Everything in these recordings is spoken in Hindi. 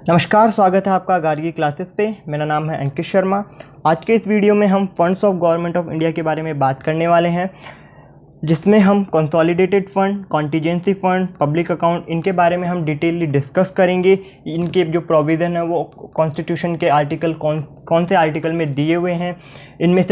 नमस्कार, स्वागत है आपका गार्गी क्लासेस पे। मेरा नाम है अंकित शर्मा। आज के इस वीडियो में हम funds of government of India के बारे में बात करने वाले हैं, जिसमें हम consolidated fund, contingency fund, public account, इनके बारे में हम डिटेलली डिस्कस करेंगे। इनके जो प्रोविज़न है वो कॉन्स्टिट्यूशन के आर्टिकल कौन से आर्टिकल में दिए हुए हैं, इनमें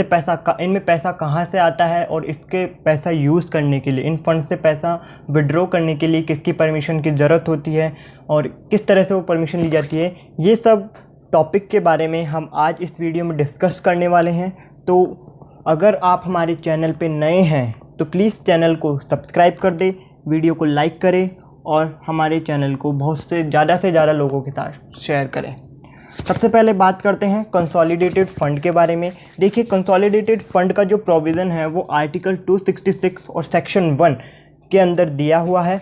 पैसा कहाँ से आता है और इसके पैसा यूज़ करने के लिए, इन फंड से पैसा विड्रॉ करने के लिए किसकी परमिशन की ज़रूरत होती है और किस तरह से वो परमिशन ली जाती है, ये सब टॉपिक के बारे में हम आज इस वीडियो में डिस्कस करने वाले हैं। तो अगर आप हमारे चैनल पे नए हैं तो प्लीज़ चैनल को सब्सक्राइब कर दें, वीडियो को लाइक करें और हमारे चैनल को से ज़्यादा लोगों के साथ शेयर करें। सबसे पहले बात करते हैं कंसोलिडेटेड फ़ंड के बारे में। देखिए, कंसोलिडेटेड फ़ंड का जो प्रोविज़न है वो आर्टिकल 266 और सेक्शन 1 के अंदर दिया हुआ है।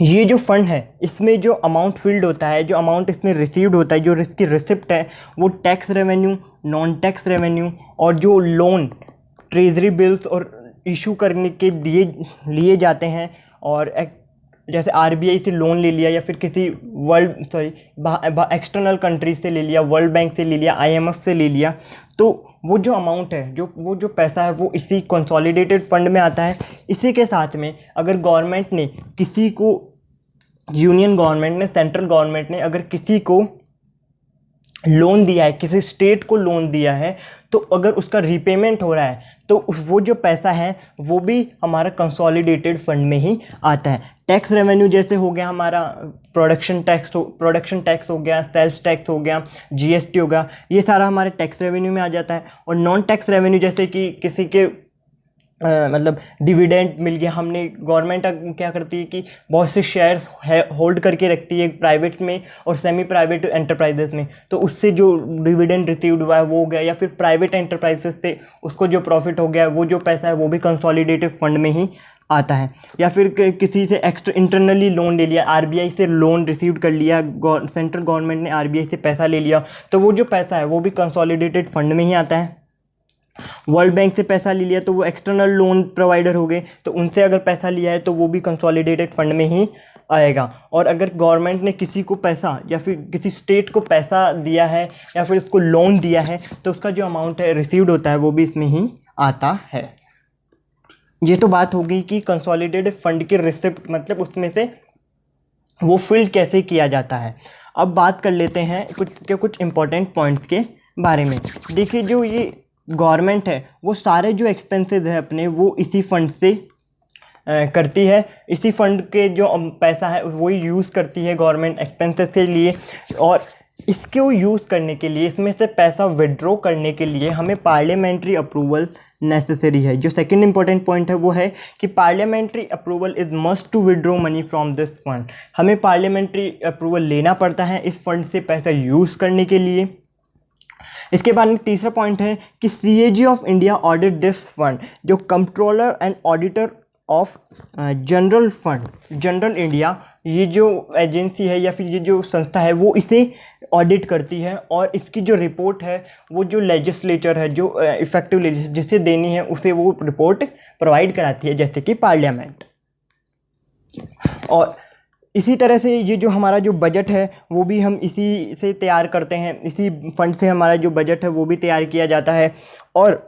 ये जो फंड है, इसमें जो अमाउंट फील्ड होता है, जो अमाउंट इसमें रिसीव्ड होता है, जो इसकी रिसिप्ट है, वो tax revenue, non tax revenue और जो लोन, ट्रेजरी बिल्स और इशू करने के लिए जाते हैं, और जैसे आरबीआई से लोन ले लिया या फिर किसी एक्सटर्नल कंट्री से ले लिया, वर्ल्ड बैंक से ले लिया, आईएमएफ से ले लिया, तो वो जो अमाउंट है, वो जो पैसा है, वो इसी कंसोलिडेटेड फंड में आता है। इसी के साथ में अगर गवर्नमेंट ने किसी को, यूनियन गवर्नमेंट ने, सेंट्रल गवर्नमेंट ने अगर किसी को लोन दिया है, किसी स्टेट को लोन दिया है, तो अगर उसका रीपेमेंट हो रहा है तो वो जो पैसा है वो भी हमारा कंसोलिडेटेड फंड में ही आता है। टैक्स रेवेन्यू जैसे हो गया हमारा प्रोडक्शन टैक्स हो गया, सेल्स टैक्स हो गया, जीएसटी हो गया, ये सारा हमारे टैक्स रेवेन्यू में आ जाता है। और नॉन टैक्स रेवेन्यू जैसे कि किसी के मतलब डिविडेंड मिल गया, हमने, गवर्नमेंट क्या करती है कि बहुत से शेयर्स होल्ड करके रखती है प्राइवेट में और सेमी प्राइवेट एंटरप्राइजेस में, तो उससे जो डिविडेंड रिसीव्ड हुआ है वो हो गया, या फिर प्राइवेट एंटरप्राइजेस से उसको जो प्रॉफिट हो गया, वो जो पैसा है वो भी कंसोलिडेटेड फंड में ही आता है। या फिर किसी से इंटरनली लोन ले लिया, आरबीआई से लोन रिसीव कर लिया, सेंट्रल गवर्नमेंट ने आरबीआई से पैसा ले लिया, तो वो जो पैसा है वो भी कंसोलिडेटेड फंड में ही आता है। वर्ल्ड बैंक से पैसा ले लिया तो वो एक्सटर्नल लोन प्रोवाइडर हो गए, तो उनसे अगर पैसा लिया है तो वो भी कंसोलिडेटेड फंड में ही आएगा। और अगर गवर्नमेंट ने किसी को पैसा या फिर किसी स्टेट को पैसा दिया है या फिर उसको लोन दिया है, तो उसका जो अमाउंट है रिसीव्ड होता है वो भी इसमें ही आता है। ये तो बात हो गई कि कंसोलिडेटेड फंड की रिसिप्ट, मतलब उसमें से वो फिल्ड कैसे किया जाता है। अब बात कर लेते हैं कुछ इंपॉर्टेंट पॉइंट्स के बारे में। देखिए, जो ये गवर्नमेंट है वो सारे जो एक्सपेंसेस है अपने, वो इसी फंड से करती है। इसी फंड के जो पैसा है वही यूज़ करती है गवर्नमेंट एक्सपेंसेस के लिए। और इसको यूज़ करने के लिए, इसमें से पैसा विड्रॉ करने के लिए हमें पार्लियामेंट्री अप्रूवल नेसेसरी है। जो सेकंड इंपॉर्टेंट पॉइंट है वो है कि parliamentary approval is must to withdraw money from this fund. हमें पार्लियामेंट्री अप्रूवल लेना पड़ता है इस फंड से पैसा यूज़ करने के लिए। इसके बाद में तीसरा पॉइंट है कि CAG of India audit this fund. जो controller and auditor of general fund, general India, ये जो एजेंसी है या फिर ये जो संस्था है वो इसे ऑडिट करती है, और इसकी जो रिपोर्ट है वो जो लेजिस्लेचर है, जो इफेक्टिव जिसे देनी है उसे वो रिपोर्ट प्रोवाइड कराती है, जैसे कि पार्लियामेंट। और इसी तरह से ये जो हमारा जो बजट है वो भी हम इसी से तैयार करते हैं, इसी फंड से हमारा जो बजट है वो भी तैयार किया जाता है। और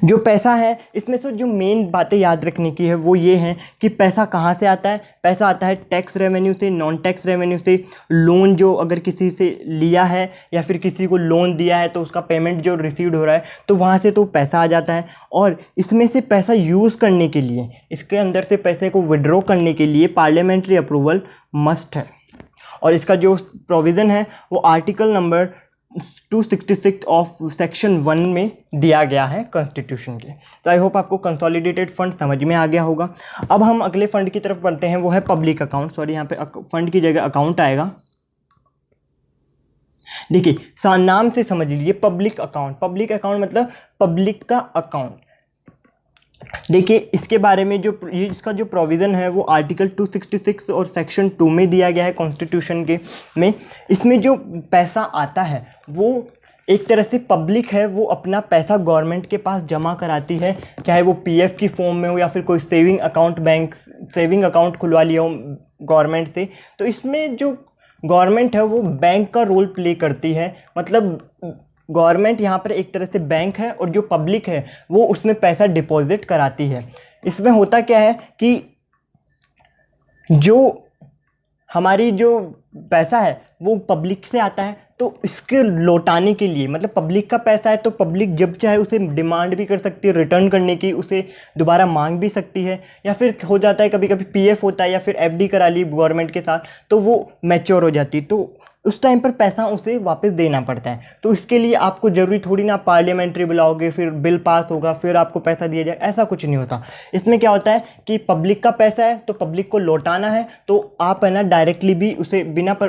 जो पैसा है, इसमें से जो मेन बातें याद रखने की है वो ये हैं कि पैसा कहाँ से आता है। पैसा आता है टैक्स रेवेन्यू से, नॉन टैक्स रेवेन्यू से, लोन जो अगर किसी से लिया है या फिर किसी को लोन दिया है तो उसका पेमेंट जो रिसीव्ड हो रहा है तो वहाँ से तो पैसा आ जाता है। और इसमें से पैसा यूज़ करने के लिए, इसके अंदर से पैसे को विड्रॉ करने के लिए पार्लियामेंट्री अप्रूवल मस्ट है। और इसका जो प्रोविज़न है वो आर्टिकल नंबर 266 ऑफ सेक्शन 1 में दिया गया है कॉन्स्टिट्यूशन के। तो आई होप आपको कंसोलिडेटेड फंड समझ में आ गया होगा। अब हम अगले फंड की तरफ बढ़ते हैं, वो है पब्लिक अकाउंट। सॉरी, यहाँ पे फंड की जगह अकाउंट आएगा। देखिए, नाम से समझ लीजिए पब्लिक अकाउंट। पब्लिक अकाउंट मतलब पब्लिक का अकाउंट। देखिए, इसके बारे में जो इसका जो प्रोविज़न है वो आर्टिकल 266 और सेक्शन 2 में दिया गया है कॉन्स्टिट्यूशन के में। इसमें जो पैसा आता है वो एक तरह से पब्लिक है वो अपना पैसा गवर्नमेंट के पास जमा कराती है, चाहे वो पीएफ की फॉर्म में हो या फिर कोई सेविंग अकाउंट खुलवा लिया हो गवर्नमेंट से। तो इसमें जो गवर्नमेंट है वो बैंक का रोल प्ले करती है, मतलब गवर्नमेंट यहाँ पर एक तरह से बैंक है और जो पब्लिक है वो उसमें पैसा डिपॉजिट कराती है। इसमें होता क्या है कि जो हमारी जो पैसा है वो पब्लिक से आता है, तो इसके लौटाने के लिए, मतलब पब्लिक का पैसा है तो पब्लिक जब चाहे उसे डिमांड भी कर सकती है रिटर्न करने की, उसे दोबारा मांग भी सकती है, या फिर हो जाता है कभी कभी पीएफ होता है या फिर एफडी करा ली गवर्नमेंट के साथ तो वो मैच्योर हो जाती है, तो उस टाइम पर पैसा उसे वापस देना पड़ता है। तो इसके लिए आपको ज़रूरी थोड़ी ना पार्लियामेंट्री बुलाओगे फिर बिल पास होगा फिर आपको पैसा दिया जाए, ऐसा कुछ नहीं होता। इसमें क्या होता है कि पब्लिक का पैसा है तो पब्लिक को लौटाना है, तो आप है ना डायरेक्टली भी उसे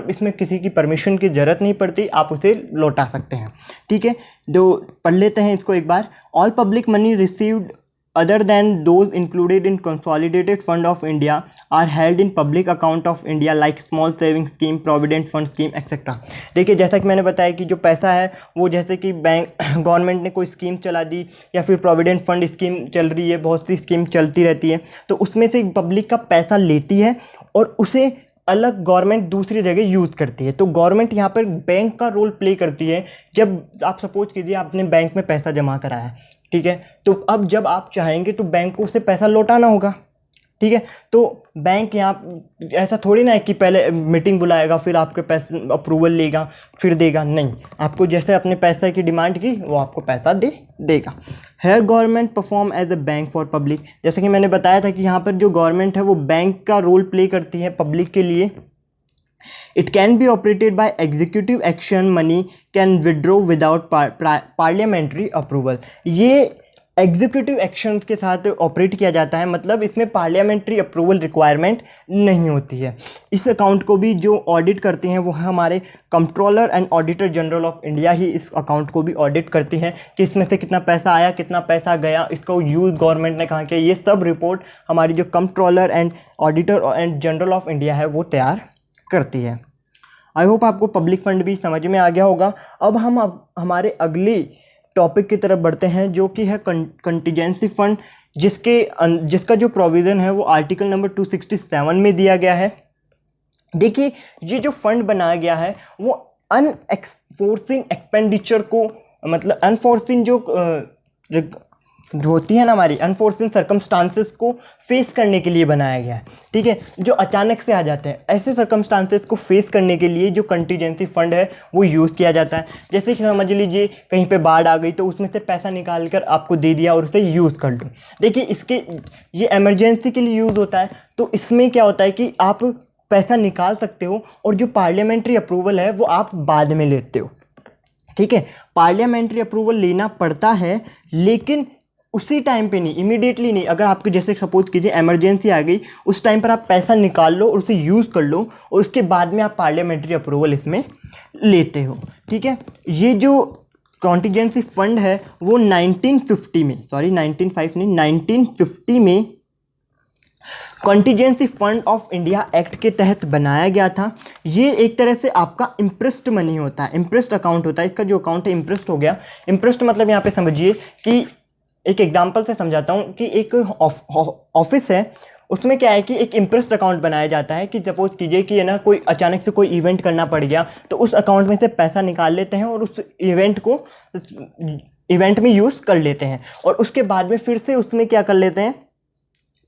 इसमें किसी की परमिशन की ज़रूरत नहीं पड़ती, आप उसे लौटा सकते हैं। ठीक है, तो पढ़ लेते हैं इसको एक बार। All public money received other than those included in consolidated fund of India are held in public account of India like small savings scheme, provident fund scheme etc। देखिए जैसा कि मैंने बताया कि जो पैसा है वो जैसे कि बैंक गवर्नमेंट ने कोई स्कीम चला दी या फिर प्रोविडेंट फंड स्कीम चल रही है, बहुत सी स्कीम चलती रहती है, तो उसमें से पब्लिक का पैसा लेती है और उसे अलग गवर्नमेंट दूसरी जगह यूज़ करती है। तो गवर्नमेंट यहाँ पर बैंक का रोल प्ले करती है। जब आप सपोज कीजिए आपने बैंक में पैसा जमा कराया है, ठीक है, तो अब जब आप चाहेंगे तो बैंक को उससे पैसा लौटाना होगा। ठीक है, तो बैंक यहाँ ऐसा थोड़ी ना है कि पहले मीटिंग बुलाएगा फिर आपके पैसे अप्रूवल लेगा फिर देगा, नहीं, आपको जैसे अपने पैसे की डिमांड की वो आपको पैसा देगा। Here government perform as a bank for public, जैसे कि मैंने बताया था कि यहाँ पर जो गवर्नमेंट है वो बैंक का रोल प्ले करती है पब्लिक के लिए। It can be operated by executive action, money can withdraw without parliamentary approval। ये एग्जीक्यूटिव एक्शन के साथ ऑपरेट किया जाता है, मतलब इसमें पार्लियामेंट्री अप्रूवल रिक्वायरमेंट नहीं होती है। इस अकाउंट को भी जो ऑडिट करते हैं वो हमारे controller and auditor general of India ही इस अकाउंट को भी ऑडिट करती है कि इसमें से कितना पैसा आया कितना पैसा गया, इसको यूज़ गवर्नमेंट ने कहाँ किया, ये सब रिपोर्ट हमारी जो controller and auditor and general of India है वो तैयार करती है। आई होप आपको पब्लिक फंड भी समझ में आ गया होगा। अब हम हमारे टॉपिक की तरफ बढ़ते हैं जो कि है कंटीजेंसी फंड, जिसका जो प्रोविज़न है वो आर्टिकल नंबर 267 में दिया गया है। देखिए ये जो फंड बनाया गया है वो अनफोर्सिन एक्सपेंडिचर को, मतलब अनफोर्सिन जो होती है ना हमारी अनफोर्सिन सर्कमस्टांसेस को फेस करने के लिए बनाया गया है। ठीक है, जो अचानक से आ जाते हैं ऐसे सर्कमस्टांसेस को फेस करने के लिए जो कंटीजेंसी फंड है वो यूज़ किया जाता है। जैसे कि समझ लीजिए कहीं पे बाढ़ आ गई तो उसमें से पैसा निकाल कर आपको दे दिया और उसे यूज़ कर लो। देखिए ये इमरजेंसी के लिए यूज़ होता है, तो इसमें क्या होता है कि आप पैसा निकाल सकते हो और जो पार्लियामेंट्री अप्रूवल है वो आप बाद में लेते हो। ठीक है, पार्लियामेंट्री अप्रूवल लेना पड़ता है लेकिन उसी टाइम पे नहीं, इमीडिएटली नहीं। अगर आपके जैसे सपोज कीजिए इमरजेंसी आ गई, उस टाइम पर आप पैसा निकाल लो और उसे यूज़ कर लो और उसके बाद में आप पार्लियामेंट्री अप्रूवल इसमें लेते हो। ठीक है, ये जो कॉन्टीजेंसी फंड है वो 1950 में, सॉरी 1905 नहीं 1950 में contingency fund of India act के तहत बनाया गया था। ये एक तरह से आपका इंप्रेस्ड मनी होता है, इंप्रेस्ड अकाउंट होता है। इसका जो अकाउंट है इंप्रेस्ड हो गया। इंप्रेस्ड मतलब यहाँ पे समझिए कि एक एग्जांपल से समझाता हूँ कि एक ऑफिस है, उसमें क्या है कि एक इंप्रेस्ड अकाउंट बनाया जाता है कि सपोज कीजिए कि है ना कोई अचानक से कोई इवेंट करना पड़ गया तो उस अकाउंट में से पैसा निकाल लेते हैं और उस इवेंट में यूज़ कर लेते हैं और उसके बाद में फिर से उसमें क्या कर लेते हैं,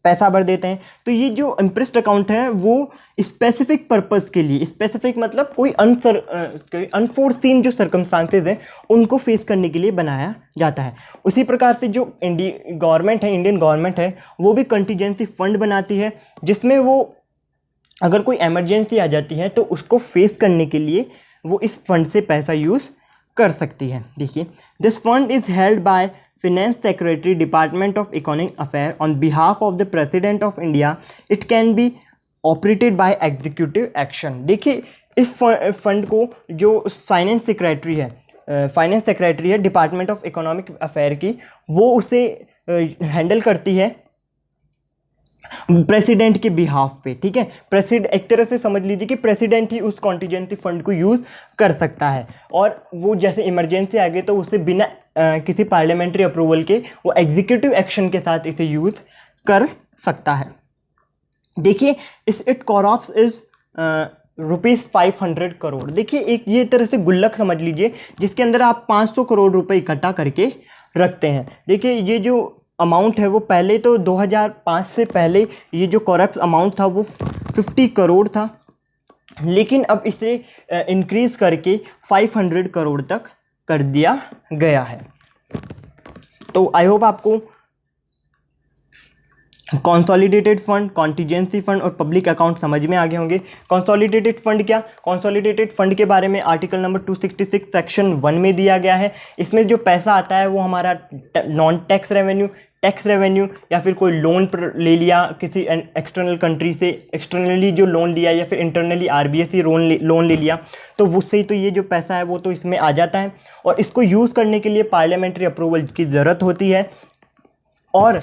पैसा भर देते हैं। तो ये जो इंप्रेस्ड अकाउंट है वो स्पेसिफिक पर्पस के लिए, स्पेसिफिक मतलब कोई अनफोर्सीन जो सर्कमस्टांसेस हैं उनको फेस करने के लिए बनाया जाता है। उसी प्रकार से जो इंडियन गवर्नमेंट है वो भी कंटीजेंसी फंड बनाती है, जिसमें वो अगर कोई इमरजेंसी आ जाती है तो उसको फेस करने के लिए वो इस फंड से पैसा यूज़ कर सकती है। देखिए, this fund is held by Finance Secretary, Department of Economic Affairs on behalf of the President of India. It can be operated by executive action। देखिए इस फंड को जो फाइनेंस सेक्रेटरी है डिपार्टमेंट ऑफ इकोनॉमिक अफेयर की, वो उसे हैंडल करती है प्रेसिडेंट के बिहाफ पे, ठीक है। प्रेसिडेंट एक तरह से समझ लीजिए कि प्रेसिडेंट ही उस कॉन्टीजेंसी फंड को यूज़ कर सकता है, और वो जैसे इमरजेंसी आ गई तो उसे बिना किसी पार्लियामेंट्री अप्रूवल के वो एग्जीक्यूटिव एक्शन के साथ इसे यूज़ कर सकता है। देखिए इट कॉरप्स इज ₹500 करोड़। देखिए एक ये तरह से गुल्लक समझ लीजिए जिसके अंदर आप 500 करोड़ रुपए इकट्ठा करके रखते हैं। देखिए ये जो अमाउंट है वो पहले तो 2005 से पहले ये जो कॉरप्ट अमाउंट था वो 50 करोड़ था, लेकिन अब इसे इंक्रीज करके 500 करोड़ तक कर दिया गया है। तो आई होप आपको कंसोलिडेटेड फंड, कॉन्टीजेंसी फंड और पब्लिक अकाउंट समझ में आ गए होंगे। कंसोलिडेटेड फंड क्या? कंसोलिडेटेड फंड के बारे में आर्टिकल नंबर 266 सेक्शन 1 में दिया गया है। इसमें जो पैसा आता है वो हमारा non tax revenue, tax revenue या फिर कोई लोन ले लिया किसी एक्सटर्नल कंट्री से, एक्सटर्नली जो लोन लिया या फिर इंटरनली आरबीआई से लोन ले लिया, तो उससे ही तो ये जो पैसा है वो तो इसमें आ जाता है। और इसको यूज़ करने के लिए पार्लियामेंट्री अप्रूवल की ज़रूरत होती है और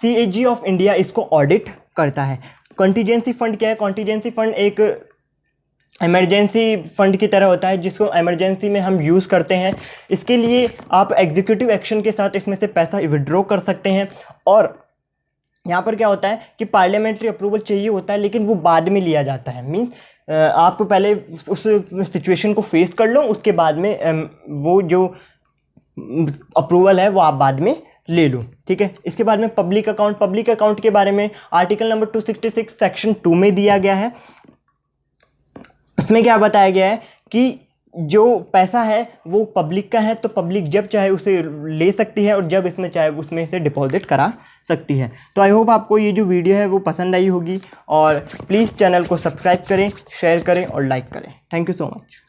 CAG ऑफ इंडिया इसको ऑडिट करता है। कॉन्टीजेंसी फंड क्या है? कॉन्टीजेंसी फंड एक इमरजेंसी फंड की तरह होता है जिसको इमरजेंसी में हम यूज़ करते हैं। इसके लिए आप एग्जीक्यूटिव एक्शन के साथ इसमें से पैसा विड्रॉ कर सकते हैं। और यहाँ पर क्या होता है कि पार्लियामेंट्री अप्रूवल चाहिए होता है लेकिन वो बाद में लिया जाता है। मीन्स आप पहले उस सिचुएशन को फेस कर लो, उसके बाद में वो जो अप्रूवल है वो आप बाद में ले लो, ठीक है। इसके बाद में पब्लिक अकाउंट, पब्लिक अकाउंट के बारे में आर्टिकल नंबर 266 सेक्शन 2 में दिया गया है। इसमें क्या बताया गया है कि जो पैसा है वो पब्लिक का है तो पब्लिक जब चाहे उसे ले सकती है और जब इसमें चाहे उसमें से डिपॉजिट करा सकती है। तो आई होप आपको ये जो वीडियो है वो पसंद आई होगी और प्लीज़ चैनल को सब्सक्राइब करें, शेयर करें और लाइक करें। Thank you so much.